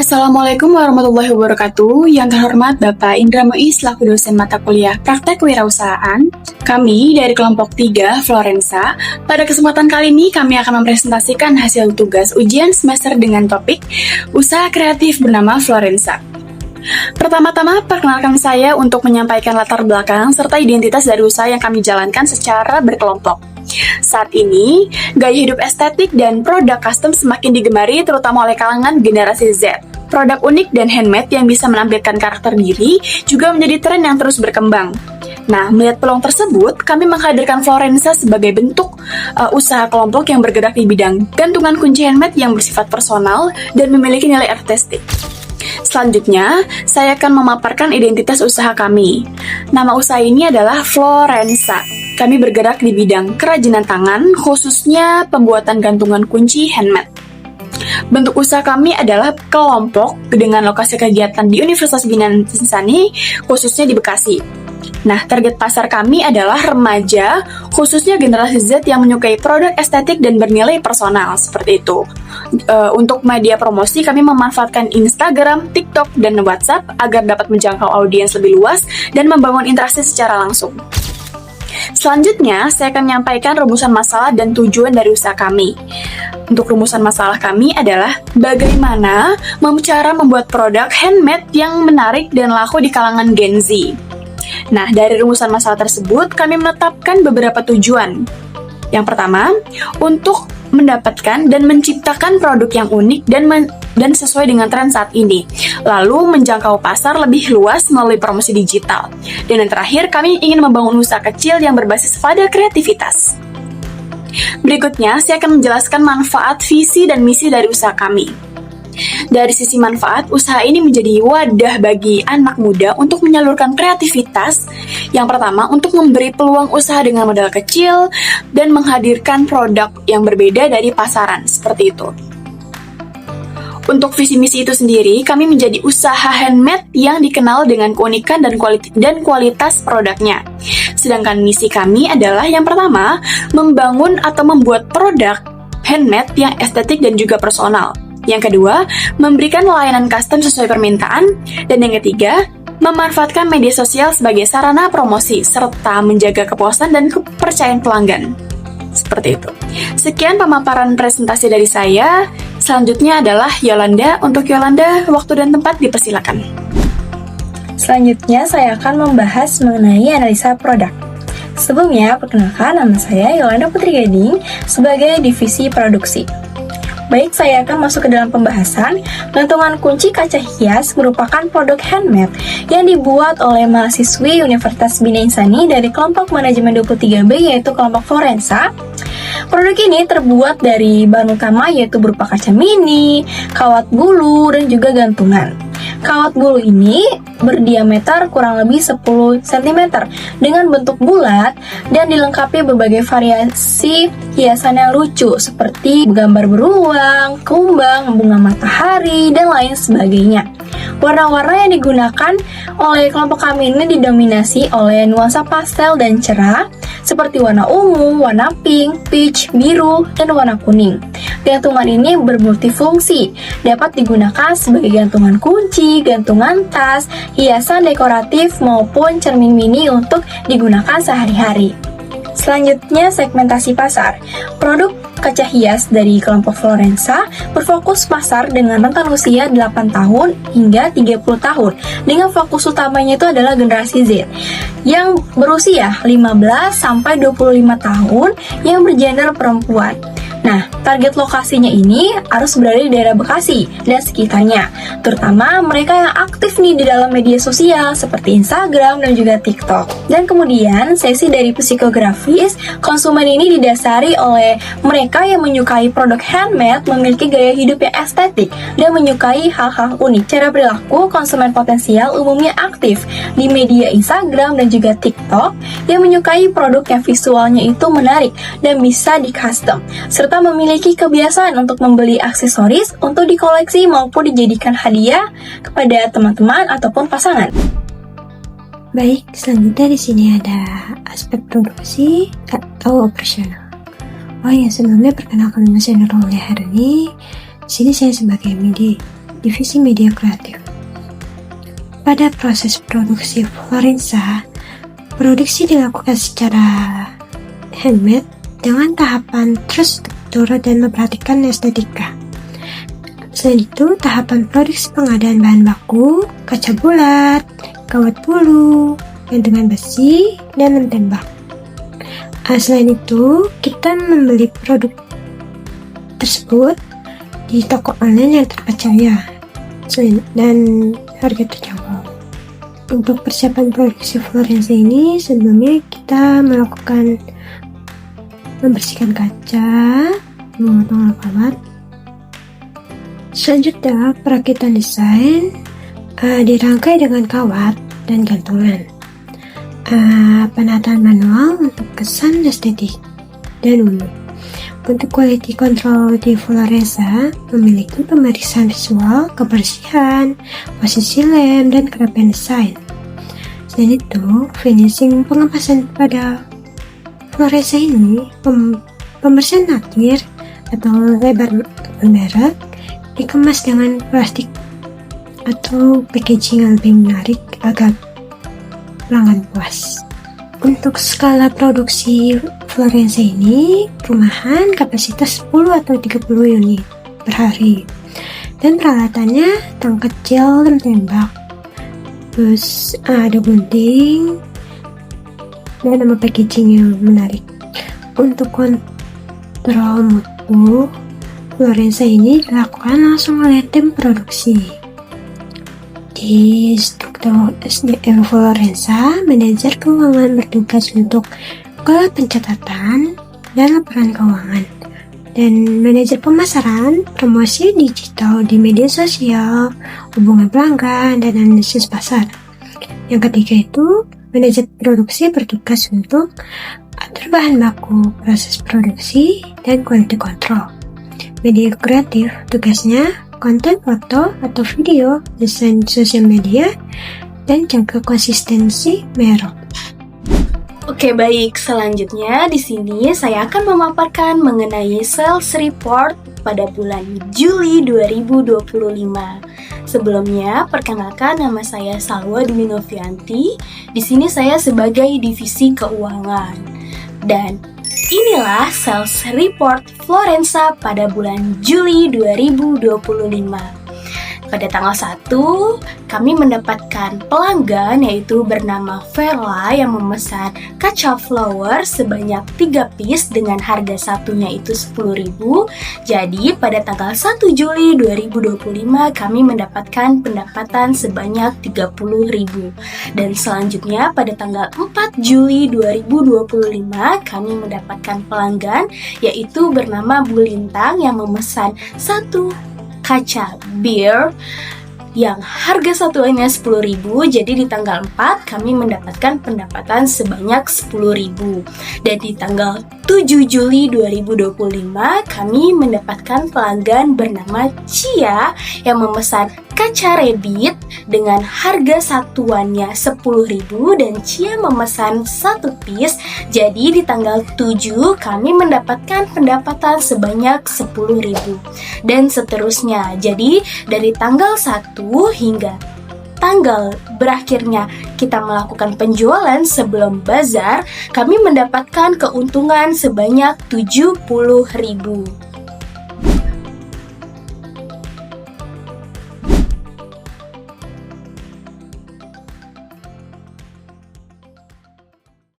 Assalamualaikum warahmatullahi wabarakatuh. Yang terhormat Bapak Indra Muiz selaku dosen mata kuliah Praktek Wirausahaan. Kami dari kelompok 3 Florensa. Pada kesempatan kali ini kami akan mempresentasikan hasil tugas ujian semester dengan topik Usaha Kreatif bernama Florensa. Pertama-tama, perkenalkan saya untuk menyampaikan latar belakang serta identitas dari usaha yang kami jalankan secara berkelompok. Saat ini, gaya hidup estetik dan produk custom semakin digemari terutama oleh kalangan generasi Z. Produk unik dan handmade yang bisa menampilkan karakter diri juga menjadi tren yang terus berkembang. Nah, melihat peluang tersebut, kami menghadirkan Florensa sebagai bentuk usaha kelompok yang bergerak di bidang gantungan kunci handmade yang bersifat personal dan memiliki nilai artistik. Selanjutnya, saya akan memaparkan identitas usaha kami. Nama usaha ini adalah Florensa. Kami bergerak di bidang kerajinan tangan, khususnya pembuatan gantungan kunci handmade. Bentuk usaha kami adalah kelompok dengan lokasi kegiatan di Universitas Bina Insani, khususnya di Bekasi. Nah, target pasar kami adalah remaja, khususnya generasi Z yang menyukai produk estetik dan bernilai personal, seperti itu. Untuk media promosi, kami memanfaatkan Instagram, TikTok, dan WhatsApp agar dapat menjangkau audiens lebih luas dan membangun interaksi secara langsung. Selanjutnya, saya akan menyampaikan rumusan masalah dan tujuan dari usaha kami. Untuk rumusan masalah kami adalah bagaimana cara membuat produk handmade yang menarik dan laku di kalangan Gen Z. Nah, dari rumusan masalah tersebut, kami menetapkan beberapa tujuan. Yang pertama, untuk mendapatkan dan menciptakan produk yang unik dan sesuai dengan tren saat ini, lalu menjangkau pasar lebih luas melalui promosi digital. Dan yang terakhir, kami ingin membangun usaha kecil yang berbasis pada kreativitas. Berikutnya, saya akan menjelaskan manfaat, visi, dan misi dari usaha kami. Dari sisi manfaat, usaha ini menjadi wadah bagi anak muda untuk menyalurkan kreativitas. Yang pertama, untuk memberi peluang usaha dengan modal kecil dan menghadirkan produk yang berbeda dari pasaran, seperti itu. Untuk visi misi itu sendiri, kami menjadi usaha handmade yang dikenal dengan keunikan dan kualitas produknya. Sedangkan misi kami adalah yang pertama, membangun atau membuat produk handmade yang estetik dan juga personal. Yang kedua, memberikan layanan custom sesuai permintaan. Dan yang ketiga, memanfaatkan media sosial sebagai sarana promosi, serta menjaga kepuasan dan kepercayaan pelanggan. Seperti itu. Sekian pemaparan presentasi dari saya. Selanjutnya adalah Yolanda. Untuk Yolanda, waktu dan tempat dipersilakan. Selanjutnya, saya akan membahas mengenai analisa produk. Sebelumnya, perkenalkan nama saya Yolanda Putri Gading sebagai divisi produksi. Baik, saya akan masuk ke dalam pembahasan. Gantungan kunci kaca hias merupakan produk handmade yang dibuat oleh mahasiswi Universitas Bina Insani dari kelompok manajemen 23B, yaitu kelompok Florensa. Produk ini terbuat dari bahan utama yaitu berupa kaca mini, kawat bulu, dan juga gantungan. Kawat bulu ini berdiameter kurang lebih 10 cm dengan bentuk bulat dan dilengkapi berbagai variasi hiasan yang lucu seperti gambar beruang, kumbang, bunga matahari, dan lain sebagainya. Warna-warna yang digunakan oleh kelompok kami ini didominasi oleh nuansa pastel dan cerah seperti warna ungu, warna pink, peach, biru, dan warna kuning. Gantungan ini bermultifungsi, dapat digunakan sebagai gantungan kunci, gantungan tas, hiasan dekoratif, maupun cermin mini untuk digunakan sehari-hari. Selanjutnya, segmentasi pasar. Produk kaca hias dari kelompok Florensa berfokus pasar dengan rentang usia 8 tahun hingga 30 tahun. Dengan fokus utamanya itu adalah generasi Z yang berusia 15 sampai 25 tahun yang bergender perempuan. Nah, target lokasinya ini harus berada di daerah Bekasi dan sekitarnya, terutama mereka yang aktif nih di dalam media sosial seperti Instagram dan juga TikTok. Dan kemudian, sesi dari psikografis, konsumen ini didasari oleh mereka yang menyukai produk handmade, memiliki gaya hidup yang estetik, dan menyukai hal-hal unik. Cara perilaku konsumen potensial umumnya aktif di media Instagram dan juga TikTok yang menyukai produk yang visualnya itu menarik dan bisa di-custom, serta memiliki kebiasaan untuk membeli aksesoris untuk dikoleksi maupun dijadikan hadiah kepada teman-teman ataupun pasangan. Baik, selanjutnya di sini ada aspek produksi atau operasional. Oh ya, sebelumnya perkenalkan nama saya Nurul Leherni. Di sini saya sebagai Divisi Media Kreatif. Pada proses produksi Florensa, produksi dilakukan secara handmade dengan tahapan terstruktur dan memperhatikan estetika. Selain itu, tahapan produksi pengadaan bahan baku, kaca bulat, kawat bulu, gantungan besi, dan mentembak. Selain itu, kita membeli produk tersebut di toko online yang terpercaya dan harga terjangkau. Untuk persiapan produksi Florensa ini, sebelumnya kita membersihkan kaca, memotong kawat. Selanjutnya, perakitan desain dirangkai dengan kawat dan gantungan. Penataan manual untuk kesan estetik dan umum. Untuk quality control di Florensa memiliki pemeriksaan visual, kebersihan, posisi lem, dan kerapian desain. Selain itu, finishing pengepasan pada Florensa ini, pembersihan akhir atau lebar merek dikemas dengan plastik atau packaging yang lebih menarik agar pelanggan puas. Untuk skala produksi Florensa ini, rumahan kapasitas 10 atau 30 unit per hari. Dan peralatannya tang kecil dan tembak. Terus ada gunting dan nama packaging yang menarik. Untuk kontrol mutu, Florensa ini dilakukan langsung oleh tim produksi. Di struktur SDM Florensa, manajer keuangan bertugas untuk kelola pencatatan dan laporan keuangan, dan manajer pemasaran, promosi digital di media sosial, hubungan pelanggan, dan analisis pasar. Yang ketiga itu, manajer produksi bertugas untuk atur bahan baku, proses produksi, dan quality control. Media kreatif tugasnya konten foto atau video, desain sosial media, dan jaga konsistensi merek. Oke, baik. Selanjutnya di sini saya akan memaparkan mengenai sales report pada bulan Juli 2025. Sebelumnya, perkenalkan, nama saya Salwa Dwi Novianti. Di sini saya sebagai divisi keuangan. Dan inilah sales report Florensa pada bulan Juli 2025. Pada tanggal 1, kami mendapatkan pelanggan yaitu bernama Verla yang memesan kaca flower sebanyak 3 piece dengan harga satunya itu 10.000. Jadi pada tanggal 1 Juli 2025 kami mendapatkan pendapatan sebanyak 30.000. Dan selanjutnya pada tanggal 4 Juli 2025 kami mendapatkan pelanggan yaitu bernama Bu Lintang yang memesan satu kaca bir yang harga satuannya 10.000. Jadi di tanggal 4 kami mendapatkan pendapatan sebanyak 10.000. Dan di tanggal 7 Juli 2025 kami mendapatkan pelanggan bernama Cia yang memesan kaca rebit dengan harga satuannya 10.000 dan Cia memesan 1 piece. Jadi di tanggal 7 kami mendapatkan pendapatan sebanyak 10.000 dan seterusnya. Jadi dari tanggal 1 hingga tanggal berakhirnya kita melakukan penjualan sebelum bazar, kami mendapatkan keuntungan sebanyak 70.000.